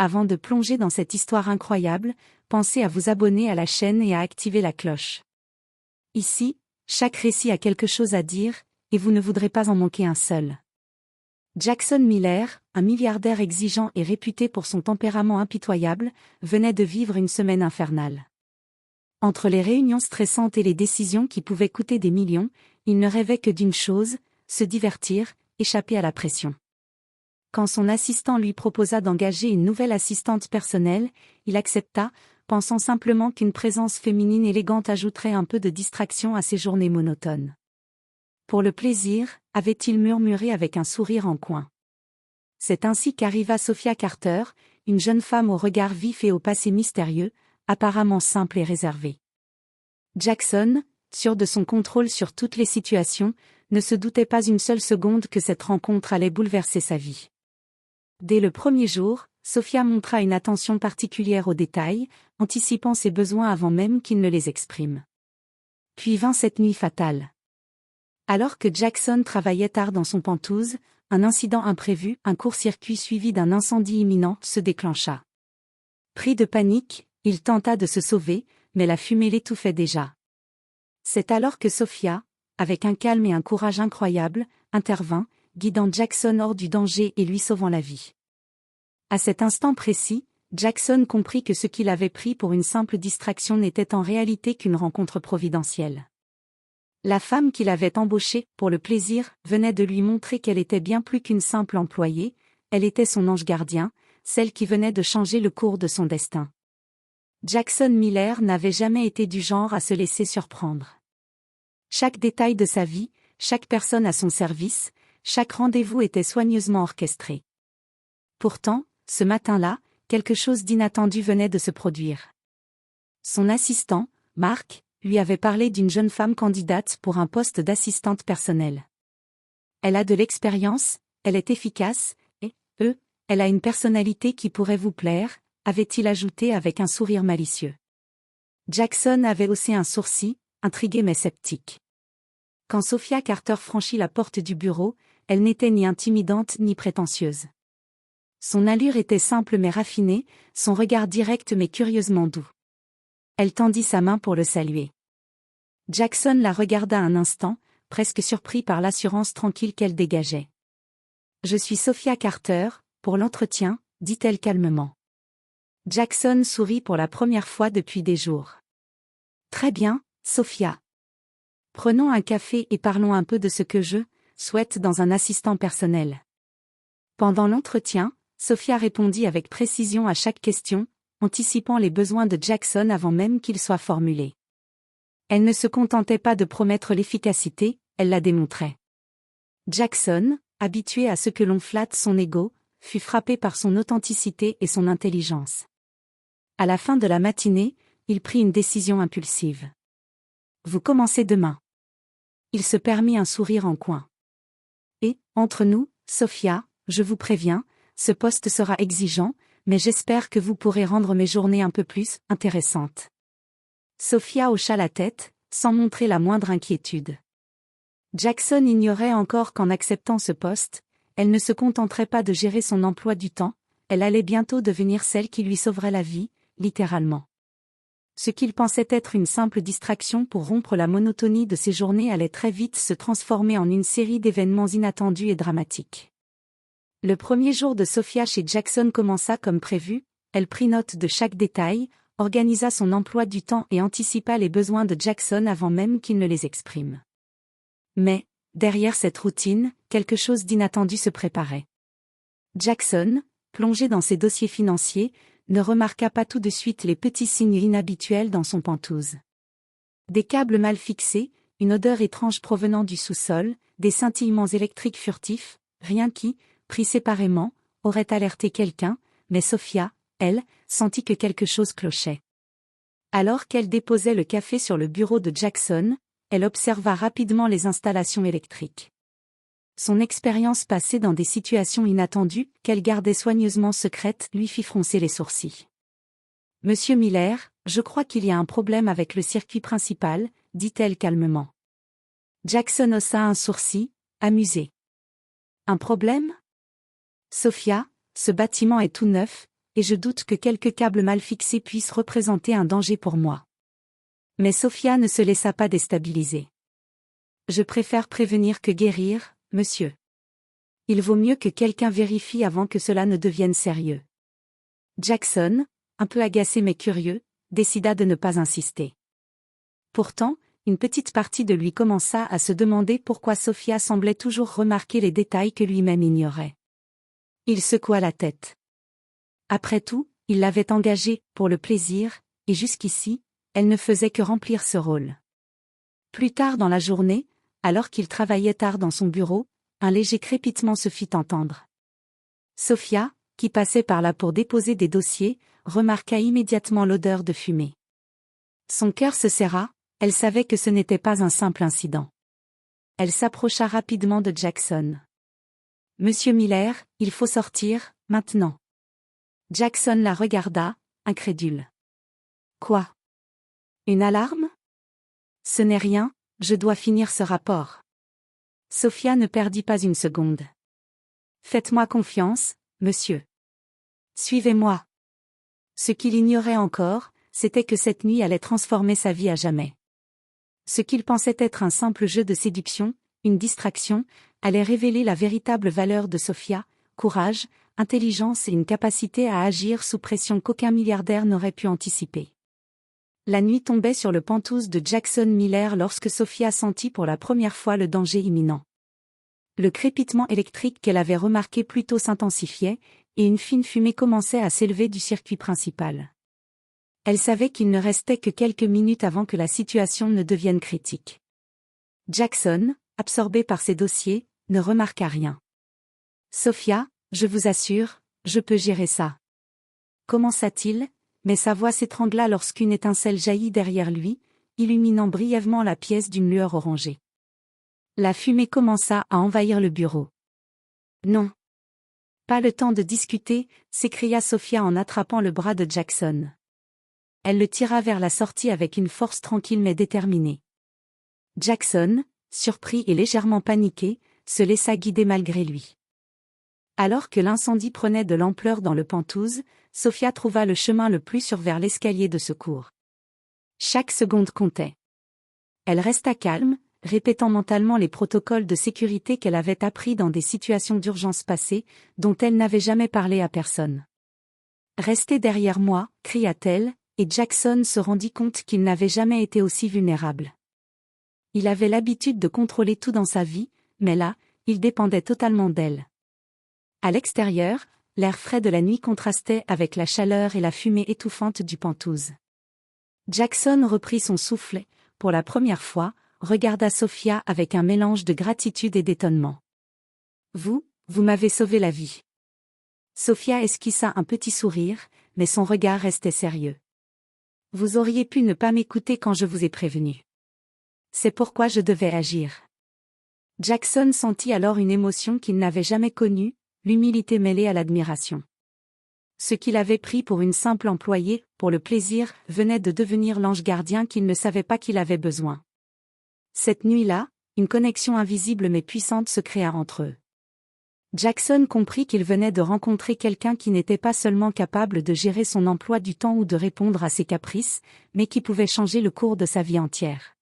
Avant de plonger dans cette histoire incroyable, pensez à vous abonner à la chaîne et à activer la cloche. Ici, chaque récit a quelque chose à dire, et vous ne voudrez pas en manquer un seul. Jackson Miller, un milliardaire exigeant et réputé pour son tempérament impitoyable, venait de vivre une semaine infernale. Entre les réunions stressantes et les décisions qui pouvaient coûter des millions, il ne rêvait que d'une chose, se divertir, échapper à la pression. Quand son assistant lui proposa d'engager une nouvelle assistante personnelle, il accepta, pensant simplement qu'une présence féminine élégante ajouterait un peu de distraction à ses journées monotones. Pour le plaisir, avait-il murmuré avec un sourire en coin. C'est ainsi qu'arriva Sophia Carter, une jeune femme au regard vif et au passé mystérieux, apparemment simple et réservée. Jackson, sûr de son contrôle sur toutes les situations, ne se doutait pas une seule seconde que cette rencontre allait bouleverser sa vie. Dès le premier jour, Sophia montra une attention particulière aux détails, anticipant ses besoins avant même qu'il ne les exprime. Puis vint cette nuit fatale. Alors que Jackson travaillait tard dans son penthouse, un incident imprévu, un court-circuit suivi d'un incendie imminent, se déclencha. Pris de panique, il tenta de se sauver, mais la fumée l'étouffait déjà. C'est alors que Sophia, avec un calme et un courage incroyables, intervint, guidant Jackson hors du danger et lui sauvant la vie. À cet instant précis, Jackson comprit que ce qu'il avait pris pour une simple distraction n'était en réalité qu'une rencontre providentielle. La femme qu'il avait embauchée, pour le plaisir, venait de lui montrer qu'elle était bien plus qu'une simple employée, elle était son ange gardien, celle qui venait de changer le cours de son destin. Jackson Miller n'avait jamais été du genre à se laisser surprendre. Chaque détail de sa vie, chaque personne à son service, chaque rendez-vous était soigneusement orchestré. Pourtant, ce matin-là, quelque chose d'inattendu venait de se produire. Son assistant, Mark, lui avait parlé d'une jeune femme candidate pour un poste d'assistante personnelle. Elle a de l'expérience, elle est efficace, et, elle a une personnalité qui pourrait vous plaire, avait-il ajouté avec un sourire malicieux. Jackson avait haussé un sourcil, intrigué mais sceptique. Quand Sophia Carter franchit la porte du bureau, elle n'était ni intimidante ni prétentieuse. Son allure était simple mais raffinée, son regard direct mais curieusement doux. Elle tendit sa main pour le saluer. Jackson la regarda un instant, presque surpris par l'assurance tranquille qu'elle dégageait. « Je suis Sophia Carter, pour l'entretien », dit-elle calmement. Jackson sourit pour la première fois depuis des jours. « Très bien, Sophia. Prenons un café et parlons un peu de ce que je souhaite dans un assistant personnel. » Pendant l'entretien, Sophia répondit avec précision à chaque question, anticipant les besoins de Jackson avant même qu'ils soient formulés. Elle ne se contentait pas de promettre l'efficacité, elle la démontrait. Jackson, habitué à ce que l'on flatte son ego, fut frappé par son authenticité et son intelligence. À la fin de la matinée, il prit une décision impulsive. « Vous commencez demain. » Il se permit un sourire en coin. « Et, entre nous, Sophia, je vous préviens, ce poste sera exigeant, mais j'espère que vous pourrez rendre mes journées un peu plus intéressantes. » Sophia hocha la tête, sans montrer la moindre inquiétude. Jackson ignorait encore qu'en acceptant ce poste, elle ne se contenterait pas de gérer son emploi du temps, elle allait bientôt devenir celle qui lui sauverait la vie, littéralement. Ce qu'il pensait être une simple distraction pour rompre la monotonie de ses journées allait très vite se transformer en une série d'événements inattendus et dramatiques. Le premier jour de Sophia chez Jackson commença comme prévu, elle prit note de chaque détail, organisa son emploi du temps et anticipa les besoins de Jackson avant même qu'il ne les exprime. Mais, derrière cette routine, quelque chose d'inattendu se préparait. Jackson, plongé dans ses dossiers financiers, ne remarqua pas tout de suite les petits signes inhabituels dans son penthouse. Des câbles mal fixés, une odeur étrange provenant du sous-sol, des scintillements électriques furtifs, rien qui, pris séparément, aurait alerté quelqu'un, mais Sophia, elle, sentit que quelque chose clochait. Alors qu'elle déposait le café sur le bureau de Jackson, elle observa rapidement les installations électriques. Son expérience passée dans des situations inattendues, qu'elle gardait soigneusement secrètes, lui fit froncer les sourcils. « Monsieur Miller, je crois qu'il y a un problème avec le circuit principal, » dit-elle calmement. Jackson haussa un sourcil, amusé. « Un problème ? Sophia, ce bâtiment est tout neuf, et je doute que quelques câbles mal fixés puissent représenter un danger pour moi. Mais Sophia ne se laissa pas déstabiliser. Je préfère prévenir que guérir, monsieur. Il vaut mieux que quelqu'un vérifie avant que cela ne devienne sérieux. Jackson, un peu agacé mais curieux, décida de ne pas insister. Pourtant, une petite partie de lui commença à se demander pourquoi Sophia semblait toujours remarquer les détails que lui-même ignorait. Il secoua la tête. Après tout, il l'avait engagée pour le plaisir, et jusqu'ici, elle ne faisait que remplir ce rôle. Plus tard dans la journée, alors qu'il travaillait tard dans son bureau, un léger crépitement se fit entendre. Sophia, qui passait par là pour déposer des dossiers, remarqua immédiatement l'odeur de fumée. Son cœur se serra, elle savait que ce n'était pas un simple incident. Elle s'approcha rapidement de Jackson. « Monsieur Miller, il faut sortir, maintenant. » Jackson la regarda, incrédule. « Quoi? Une alarme? Ce n'est rien, je dois finir ce rapport. » Sophia ne perdit pas une seconde. « Faites-moi confiance, monsieur. Suivez-moi. » Ce qu'il ignorait encore, c'était que cette nuit allait transformer sa vie à jamais. Ce qu'il pensait être un simple jeu de séduction, une distraction, allait révéler la véritable valeur de Sophia, courage, intelligence et une capacité à agir sous pression qu'aucun milliardaire n'aurait pu anticiper. La nuit tombait sur le Penthouse de Jackson Miller lorsque Sophia sentit pour la première fois le danger imminent. Le crépitement électrique qu'elle avait remarqué plus tôt s'intensifiait, et une fine fumée commençait à s'élever du circuit principal. Elle savait qu'il ne restait que quelques minutes avant que la situation ne devienne critique. Jackson, absorbé par ses dossiers, ne remarqua rien. « Sophia, je vous assure, je peux gérer ça. » Commença-t-il, mais sa voix s'étrangla lorsqu'une étincelle jaillit derrière lui, illuminant brièvement la pièce d'une lueur orangée. La fumée commença à envahir le bureau. « Non. Pas le temps de discuter, » s'écria Sophia en attrapant le bras de Jackson. Elle le tira vers la sortie avec une force tranquille mais déterminée. Jackson, surpris et légèrement paniqué, se laissa guider malgré lui. Alors que l'incendie prenait de l'ampleur dans le Penthouse, Sophia trouva le chemin le plus sûr vers l'escalier de secours. Chaque seconde comptait. Elle resta calme, répétant mentalement les protocoles de sécurité qu'elle avait appris dans des situations d'urgence passées, dont elle n'avait jamais parlé à personne. « Restez derrière moi » cria-t-elle, et Jackson se rendit compte qu'il n'avait jamais été aussi vulnérable. Il avait l'habitude de contrôler tout dans sa vie, mais là, il dépendait totalement d'elle. À l'extérieur, l'air frais de la nuit contrastait avec la chaleur et la fumée étouffante du Penthouse. Jackson reprit son souffle, pour la première fois, regarda Sophia avec un mélange de gratitude et d'étonnement. « Vous m'avez sauvé la vie. » Sophia esquissa un petit sourire, mais son regard restait sérieux. « Vous auriez pu ne pas m'écouter quand je vous ai prévenu. C'est pourquoi je devais agir. » Jackson sentit alors une émotion qu'il n'avait jamais connue, l'humilité mêlée à l'admiration. Ce qu'il avait pris pour une simple employée, pour le plaisir, venait de devenir l'ange gardien qu'il ne savait pas qu'il avait besoin. Cette nuit-là, une connexion invisible mais puissante se créa entre eux. Jackson comprit qu'il venait de rencontrer quelqu'un qui n'était pas seulement capable de gérer son emploi du temps ou de répondre à ses caprices, mais qui pouvait changer le cours de sa vie entière.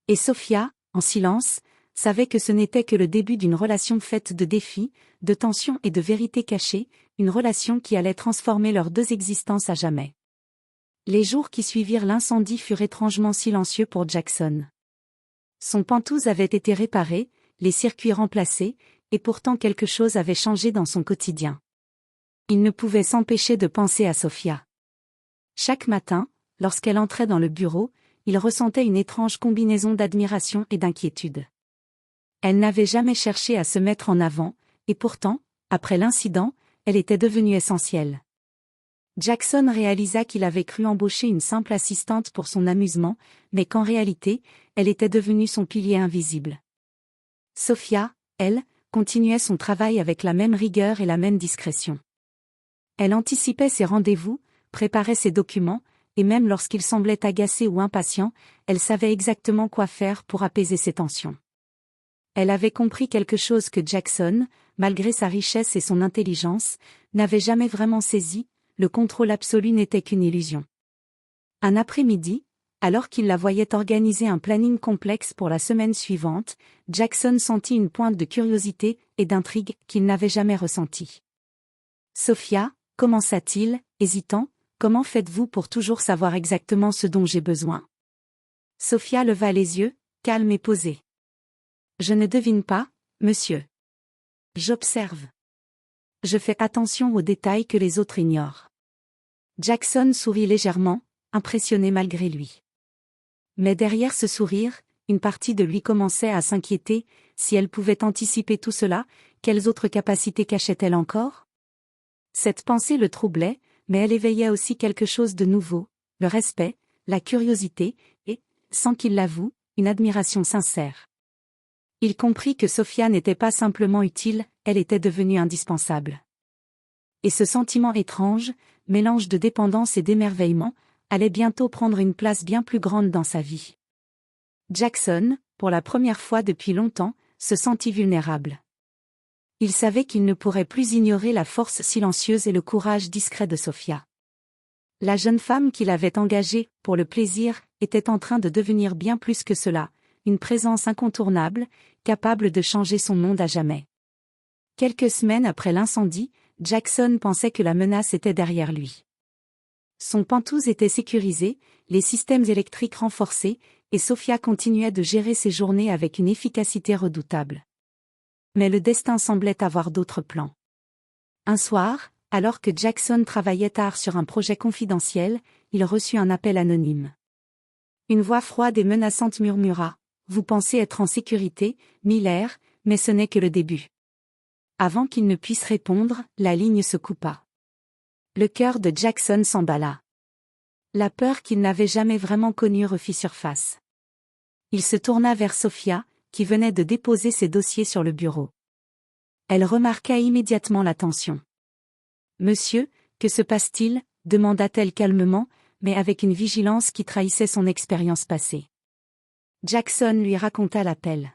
Et Sophia, en silence, savait que ce n'était que le début d'une relation faite de défis, de tensions et de vérités cachées, une relation qui allait transformer leurs deux existences à jamais. Les jours qui suivirent l'incendie furent étrangement silencieux pour Jackson. Son Penthouse avait été réparé, les circuits remplacés, et pourtant quelque chose avait changé dans son quotidien. Il ne pouvait s'empêcher de penser à Sophia. Chaque matin, lorsqu'elle entrait dans le bureau, il ressentait une étrange combinaison d'admiration et d'inquiétude. Elle n'avait jamais cherché à se mettre en avant, et pourtant, après l'incident, elle était devenue essentielle. Jackson réalisa qu'il avait cru embaucher une simple assistante pour son amusement, mais qu'en réalité, elle était devenue son pilier invisible. Sophia, elle, continuait son travail avec la même rigueur et la même discrétion. Elle anticipait ses rendez-vous, préparait ses documents, et même lorsqu'il semblait agacé ou impatient, elle savait exactement quoi faire pour apaiser ses tensions. Elle avait compris quelque chose que Jackson, malgré sa richesse et son intelligence, n'avait jamais vraiment saisi, le contrôle absolu n'était qu'une illusion. Un après-midi, alors qu'il la voyait organiser un planning complexe pour la semaine suivante, Jackson sentit une pointe de curiosité et d'intrigue qu'il n'avait jamais ressentie. « Sophia, commença-t-il, hésitant, comment faites-vous pour toujours savoir exactement ce dont j'ai besoin ?» Sophia leva les yeux, calme et posée. « Je ne devine pas, monsieur. J'observe. Je fais attention aux détails que les autres ignorent. » Jackson sourit légèrement, impressionné malgré lui. Mais derrière ce sourire, une partie de lui commençait à s'inquiéter. Si elle pouvait anticiper tout cela, quelles autres capacités cachait-elle encore? Cette pensée le troublait, mais elle éveillait aussi quelque chose de nouveau, le respect, la curiosité, et, sans qu'il l'avoue, une admiration sincère. Il comprit que Sophia n'était pas simplement utile, elle était devenue indispensable. Et ce sentiment étrange, mélange de dépendance et d'émerveillement, allait bientôt prendre une place bien plus grande dans sa vie. Jackson, pour la première fois depuis longtemps, se sentit vulnérable. Il savait qu'il ne pourrait plus ignorer la force silencieuse et le courage discret de Sophia. La jeune femme qu'il avait engagée, pour le plaisir, était en train de devenir bien plus que cela, une présence incontournable, capable de changer son monde à jamais. Quelques semaines après l'incendie, Jackson pensait que la menace était derrière lui. Son Penthouse était sécurisé, les systèmes électriques renforcés, et Sophia continuait de gérer ses journées avec une efficacité redoutable. Mais le destin semblait avoir d'autres plans. Un soir, alors que Jackson travaillait tard sur un projet confidentiel, il reçut un appel anonyme. Une voix froide et menaçante murmura « Vous pensez être en sécurité, Miller, mais ce n'est que le début. » Avant qu'il ne puisse répondre, la ligne se coupa. Le cœur de Jackson s'emballa. La peur qu'il n'avait jamais vraiment connue refit surface. Il se tourna vers Sophia, qui venait de déposer ses dossiers sur le bureau. Elle remarqua immédiatement la tension. « Monsieur, que se passe-t-il » demanda-t-elle calmement, mais avec une vigilance qui trahissait son expérience passée. Jackson lui raconta l'appel.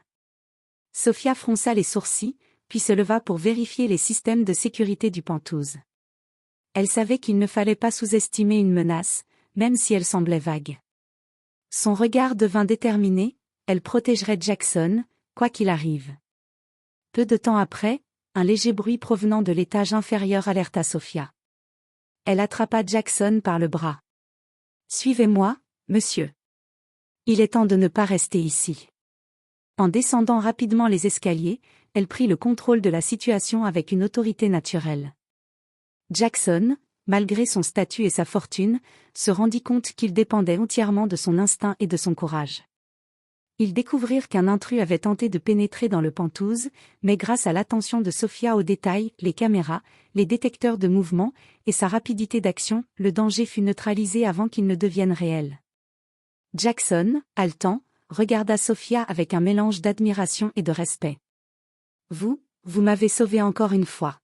Sophia fronça les sourcils, puis se leva pour vérifier les systèmes de sécurité du Penthouse. Elle savait qu'il ne fallait pas sous-estimer une menace, même si elle semblait vague. Son regard devint déterminé, elle protégerait Jackson, quoi qu'il arrive. Peu de temps après, un léger bruit provenant de l'étage inférieur alerta Sophia. Elle attrapa Jackson par le bras. « Suivez-moi, monsieur. Il est temps de ne pas rester ici. » En descendant rapidement les escaliers, elle prit le contrôle de la situation avec une autorité naturelle. Jackson, malgré son statut et sa fortune, se rendit compte qu'il dépendait entièrement de son instinct et de son courage. Ils découvrirent qu'un intrus avait tenté de pénétrer dans le Penthouse, mais grâce à l'attention de Sophia aux détails, les caméras, les détecteurs de mouvement, et sa rapidité d'action, le danger fut neutralisé avant qu'il ne devienne réel. Jackson, haletant, regarda Sophia avec un mélange d'admiration et de respect. « Vous m'avez sauvé encore une fois. »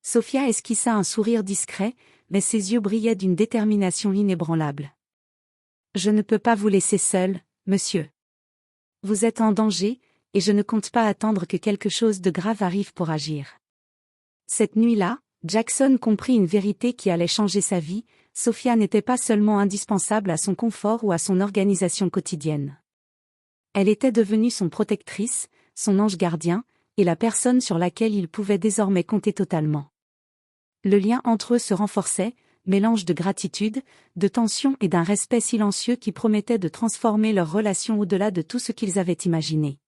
Sophia esquissa un sourire discret, mais ses yeux brillaient d'une détermination inébranlable. « Je ne peux pas vous laisser seul, monsieur. Vous êtes en danger, et je ne compte pas attendre que quelque chose de grave arrive pour agir. » Cette nuit-là, Jackson comprit une vérité qui allait changer sa vie. Sophia n'était pas seulement indispensable à son confort ou à son organisation quotidienne. Elle était devenue son protectrice, son ange gardien, et la personne sur laquelle il pouvait désormais compter totalement. Le lien entre eux se renforçait, mélange de gratitude, de tension et d'un respect silencieux qui promettait de transformer leur relation au-delà de tout ce qu'ils avaient imaginé.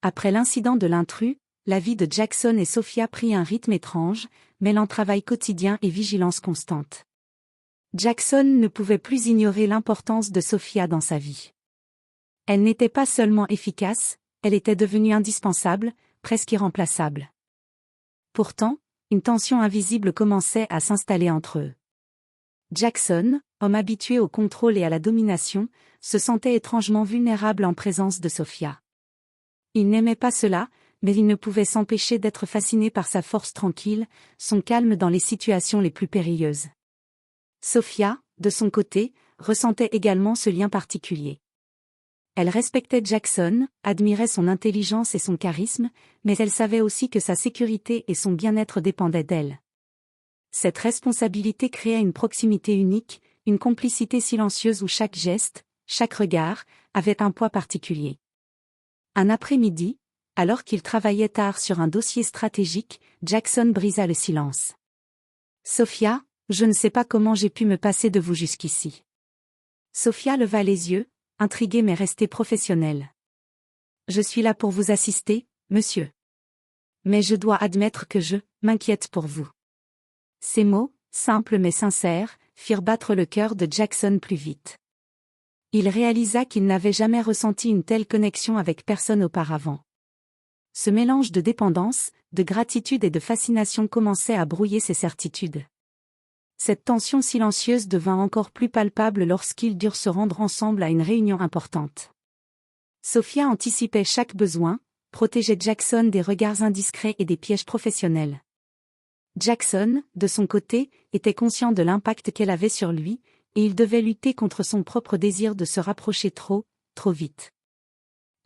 Après l'incident de l'intrus, la vie de Jackson et Sophia prit un rythme étrange, mêlant travail quotidien et vigilance constante. Jackson ne pouvait plus ignorer l'importance de Sophia dans sa vie. Elle n'était pas seulement efficace, elle était devenue indispensable, presque irremplaçable. Pourtant, une tension invisible commençait à s'installer entre eux. Jackson, homme habitué au contrôle et à la domination, se sentait étrangement vulnérable en présence de Sophia. Il n'aimait pas cela, mais il ne pouvait s'empêcher d'être fasciné par sa force tranquille, son calme dans les situations les plus périlleuses. Sophia, de son côté, ressentait également ce lien particulier. Elle respectait Jackson, admirait son intelligence et son charisme, mais elle savait aussi que sa sécurité et son bien-être dépendaient d'elle. Cette responsabilité créait une proximité unique, une complicité silencieuse où chaque geste, chaque regard, avait un poids particulier. Un après-midi, alors qu'il travaillait tard sur un dossier stratégique, Jackson brisa le silence. « Sophia, je ne sais pas comment j'ai pu me passer de vous jusqu'ici. » Sophia leva les yeux, intriguée mais restée professionnelle. « Je suis là pour vous assister, monsieur. Mais je dois admettre que je m'inquiète pour vous. » Ces mots, simples mais sincères, firent battre le cœur de Jackson plus vite. Il réalisa qu'il n'avait jamais ressenti une telle connexion avec personne auparavant. Ce mélange de dépendance, de gratitude et de fascination commençait à brouiller ses certitudes. Cette tension silencieuse devint encore plus palpable lorsqu'ils durent se rendre ensemble à une réunion importante. Sophia anticipait chaque besoin, protégeait Jackson des regards indiscrets et des pièges professionnels. Jackson, de son côté, était conscient de l'impact qu'elle avait sur lui, et il devait lutter contre son propre désir de se rapprocher trop vite.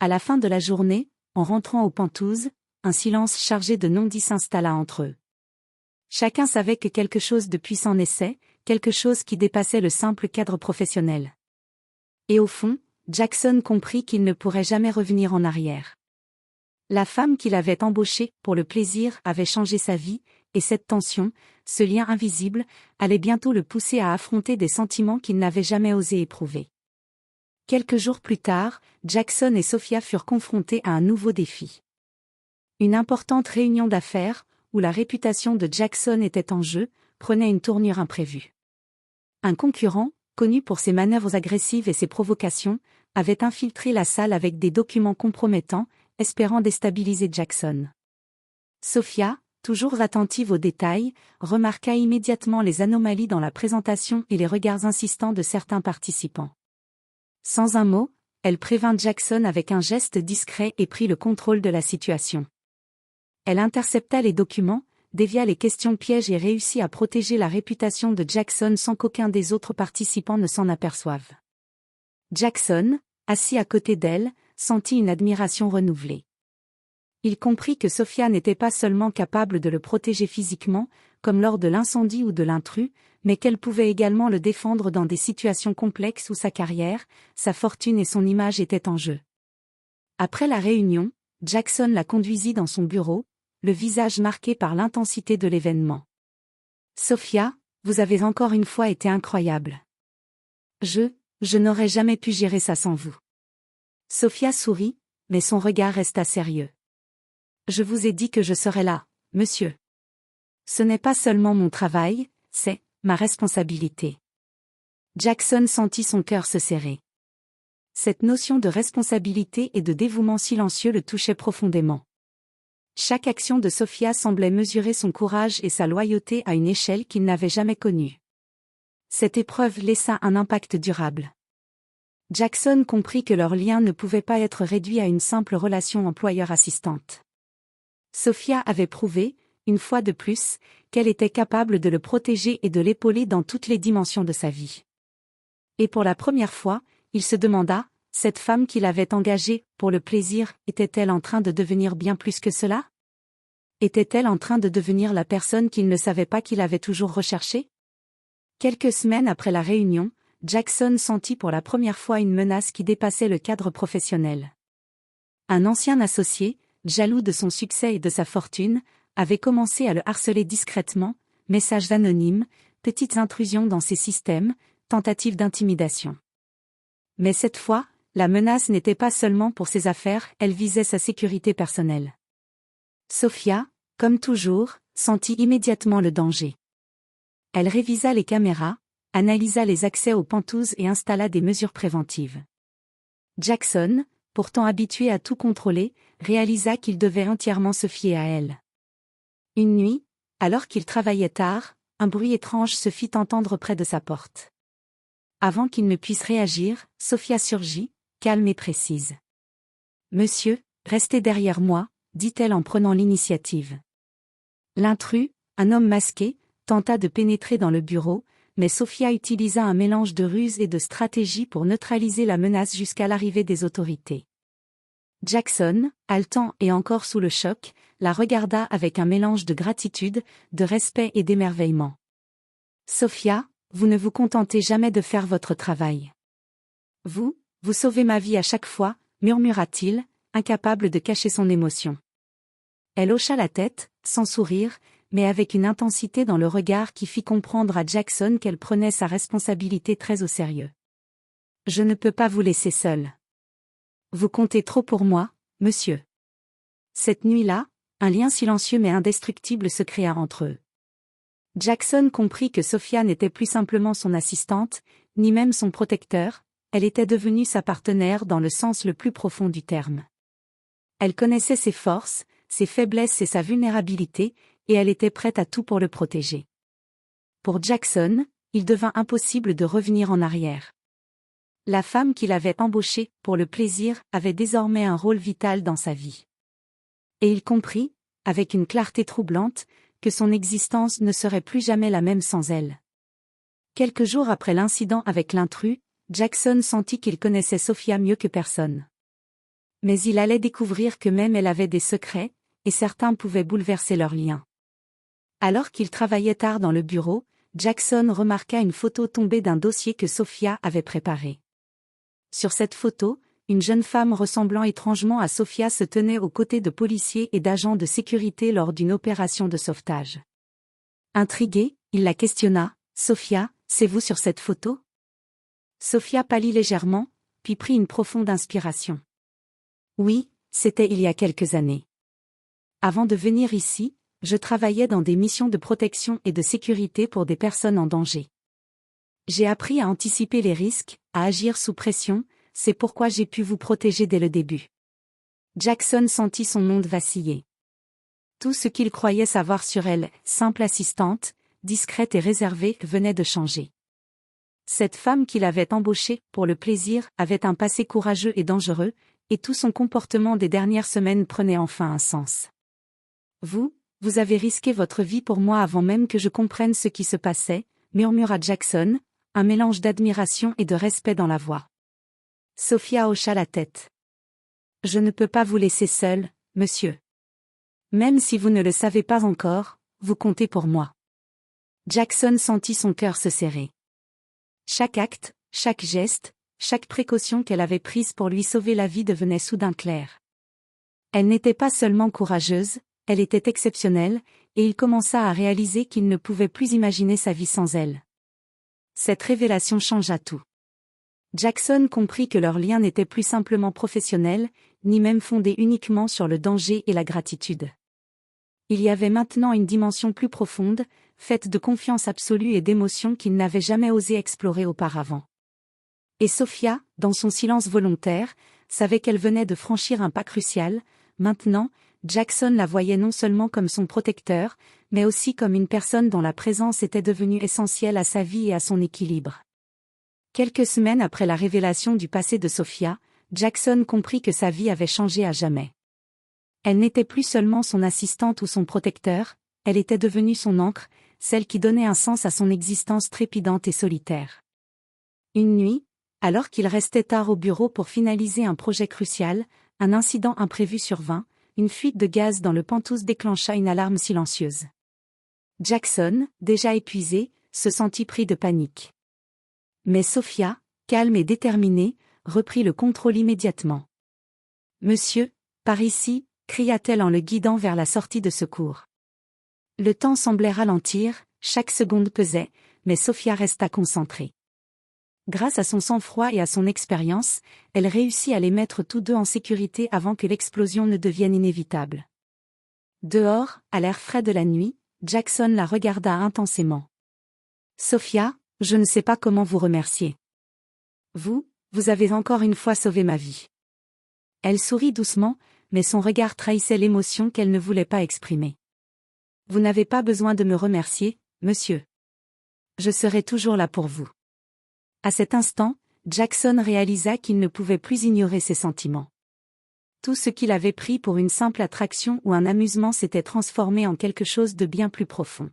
À la fin de la journée, en rentrant aux Penthouse, un silence chargé de non-dits s'installa entre eux. Chacun savait que quelque chose de puissant naissait, quelque chose qui dépassait le simple cadre professionnel. Et au fond, Jackson comprit qu'il ne pourrait jamais revenir en arrière. La femme qu'il avait embauchée pour le plaisir avait changé sa vie, et cette tension, ce lien invisible, allait bientôt le pousser à affronter des sentiments qu'il n'avait jamais osé éprouver. Quelques jours plus tard, Jackson et Sophia furent confrontés à un nouveau défi. Une importante réunion d'affaires, où la réputation de Jackson était en jeu, prenait une tournure imprévue. Un concurrent, connu pour ses manœuvres agressives et ses provocations, avait infiltré la salle avec des documents compromettants, espérant déstabiliser Jackson. Sophia, toujours attentive aux détails, remarqua immédiatement les anomalies dans la présentation et les regards insistants de certains participants. Sans un mot, elle prévint Jackson avec un geste discret et prit le contrôle de la situation. Elle intercepta les documents, dévia les questions pièges et réussit à protéger la réputation de Jackson sans qu'aucun des autres participants ne s'en aperçoive. Jackson, assis à côté d'elle, sentit une admiration renouvelée. Il comprit que Sophia n'était pas seulement capable de le protéger physiquement, comme lors de l'incendie ou de l'intrus, mais qu'elle pouvait également le défendre dans des situations complexes où sa carrière, sa fortune et son image étaient en jeu. Après la réunion, Jackson la conduisit dans son bureau, le visage marqué par l'intensité de l'événement. « Sophia, vous avez encore une fois été incroyable. Je n'aurais jamais pu gérer ça sans vous. » Sophia sourit, mais son regard resta sérieux. « Je vous ai dit que je serais là, monsieur. Ce n'est pas seulement mon travail, c'est ma responsabilité. » Jackson sentit son cœur se serrer. Cette notion de responsabilité et de dévouement silencieux le touchait profondément. Chaque action de Sophia semblait mesurer son courage et sa loyauté à une échelle qu'il n'avait jamais connue. Cette épreuve laissa un impact durable. Jackson comprit que leur lien ne pouvait pas être réduit à une simple relation employeur-assistante. Sophia avait prouvé, une fois de plus, qu'elle était capable de le protéger et de l'épauler dans toutes les dimensions de sa vie. Et pour la première fois, il se demanda, cette femme qu'il avait engagée pour le plaisir, était-elle en train de devenir bien plus que cela? Était-elle en train de devenir la personne qu'il ne savait pas qu'il avait toujours recherchée? Quelques semaines après la réunion, Jackson sentit pour la première fois une menace qui dépassait le cadre professionnel. Un ancien associé, jaloux de son succès et de sa fortune, avait commencé à le harceler discrètement, messages anonymes, petites intrusions dans ses systèmes, tentatives d'intimidation. Mais cette fois, la menace n'était pas seulement pour ses affaires, elle visait sa sécurité personnelle. Sophia, comme toujours, sentit immédiatement le danger. Elle révisa les caméras, analysa les accès aux Penthouse et installa des mesures préventives. Jackson, pourtant habitué à tout contrôler, réalisa qu'il devait entièrement se fier à elle. Une nuit, alors qu'il travaillait tard, un bruit étrange se fit entendre près de sa porte. Avant qu'il ne puisse réagir, Sophia surgit, calme et précise. « Monsieur, restez derrière moi », dit-elle en prenant l'initiative. L'intrus, un homme masqué, tenta de pénétrer dans le bureau, mais Sophia utilisa un mélange de ruse et de stratégie pour neutraliser la menace jusqu'à l'arrivée des autorités. Jackson, haletant et encore sous le choc, la regarda avec un mélange de gratitude, de respect et d'émerveillement. Sophia, vous ne vous contentez jamais de faire votre travail. Vous sauvez ma vie à chaque fois, murmura-t-il, incapable de cacher son émotion. Elle hocha la tête, sans sourire, mais avec une intensité dans le regard qui fit comprendre à Jackson qu'elle prenait sa responsabilité très au sérieux. Je ne peux pas vous laisser seul. Vous comptez trop pour moi, monsieur. Cette nuit-là, un lien silencieux mais indestructible se créa entre eux. Jackson comprit que Sophia n'était plus simplement son assistante, ni même son protecteur, elle était devenue sa partenaire dans le sens le plus profond du terme. Elle connaissait ses forces, ses faiblesses et sa vulnérabilité, et elle était prête à tout pour le protéger. Pour Jackson, il devint impossible de revenir en arrière. La femme qu'il avait embauchée, pour le plaisir, avait désormais un rôle vital dans sa vie. Et il comprit, avec une clarté troublante, que son existence ne serait plus jamais la même sans elle. Quelques jours après l'incident avec l'intrus, Jackson sentit qu'il connaissait Sophia mieux que personne. Mais il allait découvrir que même elle avait des secrets, et certains pouvaient bouleverser leurs liens. Alors qu'il travaillait tard dans le bureau, Jackson remarqua une photo tombée d'un dossier que Sophia avait préparé. Sur cette photo, une jeune femme ressemblant étrangement à Sophia se tenait aux côtés de policiers et d'agents de sécurité lors d'une opération de sauvetage. Intrigué, il la questionna, « Sophia, c'est vous sur cette photo ?» Sophia pâlit légèrement, puis prit une profonde inspiration. « Oui, c'était il y a quelques années. Avant de venir ici, je travaillais dans des missions de protection et de sécurité pour des personnes en danger. J'ai appris à anticiper les risques, à agir sous pression, c'est pourquoi j'ai pu vous protéger dès le début. » Jackson sentit son monde vaciller. Tout ce qu'il croyait savoir sur elle, simple assistante, discrète et réservée, venait de changer. Cette femme qu'il avait embauchée, pour le plaisir, avait un passé courageux et dangereux, et tout son comportement des dernières semaines prenait enfin un sens. Vous avez risqué votre vie pour moi avant même que je comprenne ce qui se passait, murmura Jackson, un mélange d'admiration et de respect dans la voix. Sophia hocha la tête. Je ne peux pas vous laisser seul, monsieur. Même si vous ne le savez pas encore, vous comptez pour moi. Jackson sentit son cœur se serrer. Chaque acte, chaque geste, chaque précaution qu'elle avait prise pour lui sauver la vie devenait soudain claire. Elle n'était pas seulement courageuse, elle était exceptionnelle, et il commença à réaliser qu'il ne pouvait plus imaginer sa vie sans elle. Cette révélation changea tout. Jackson comprit que leur lien n'était plus simplement professionnel, ni même fondé uniquement sur le danger et la gratitude. Il y avait maintenant une dimension plus profonde, faite de confiance absolue et d'émotions qu'il n'avait jamais osé explorer auparavant. Et Sophia, dans son silence volontaire, savait qu'elle venait de franchir un pas crucial. Maintenant, Jackson la voyait non seulement comme son protecteur, mais aussi comme une personne dont la présence était devenue essentielle à sa vie et à son équilibre. Quelques semaines après la révélation du passé de Sophia, Jackson comprit que sa vie avait changé à jamais. Elle n'était plus seulement son assistante ou son protecteur, elle était devenue son ancre, celle qui donnait un sens à son existence trépidante et solitaire. Une nuit, alors qu'il restait tard au bureau pour finaliser un projet crucial, un incident imprévu survint, une fuite de gaz dans le penthouse déclencha une alarme silencieuse. Jackson, déjà épuisé, se sentit pris de panique. Mais Sophia, calme et déterminée, reprit le contrôle immédiatement. « Monsieur, par ici !» cria-t-elle en le guidant vers la sortie de secours. Le temps semblait ralentir, chaque seconde pesait, mais Sophia resta concentrée. Grâce à son sang-froid et à son expérience, elle réussit à les mettre tous deux en sécurité avant que l'explosion ne devienne inévitable. Dehors, à l'air frais de la nuit, Jackson la regarda intensément. « Sophia, je ne sais pas comment vous remercier. Vous avez encore une fois sauvé ma vie. » Elle sourit doucement, mais son regard trahissait l'émotion qu'elle ne voulait pas exprimer. « Vous n'avez pas besoin de me remercier, monsieur. Je serai toujours là pour vous. » À cet instant, Jackson réalisa qu'il ne pouvait plus ignorer ses sentiments. Tout ce qu'il avait pris pour une simple attraction ou un amusement s'était transformé en quelque chose de bien plus profond.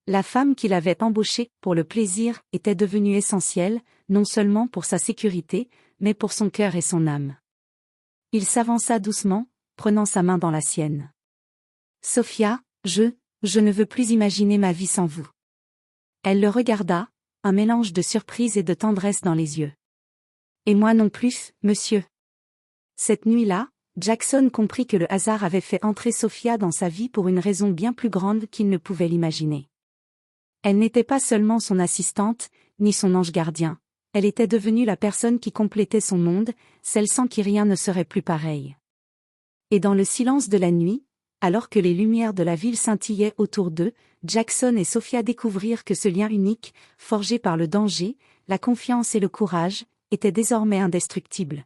La femme qu'il avait embauchée pour le plaisir était devenue essentielle, non seulement pour sa sécurité, mais pour son cœur et son âme. Il s'avança doucement, prenant sa main dans la sienne. « Sophia, je ne veux plus imaginer ma vie sans vous. Elle le regarda, un mélange de surprise et de tendresse dans les yeux. Et moi non plus, monsieur. Cette nuit-là, Jackson comprit que le hasard avait fait entrer Sophia dans sa vie pour une raison bien plus grande qu'il ne pouvait l'imaginer. Elle n'était pas seulement son assistante, ni son ange gardien, elle était devenue la personne qui complétait son monde, celle sans qui rien ne serait plus pareil. Et dans le silence de la nuit, alors que les lumières de la ville scintillaient autour d'eux, Jackson et Sophia découvrirent que ce lien unique, forgé par le danger, la confiance et le courage, était désormais indestructible.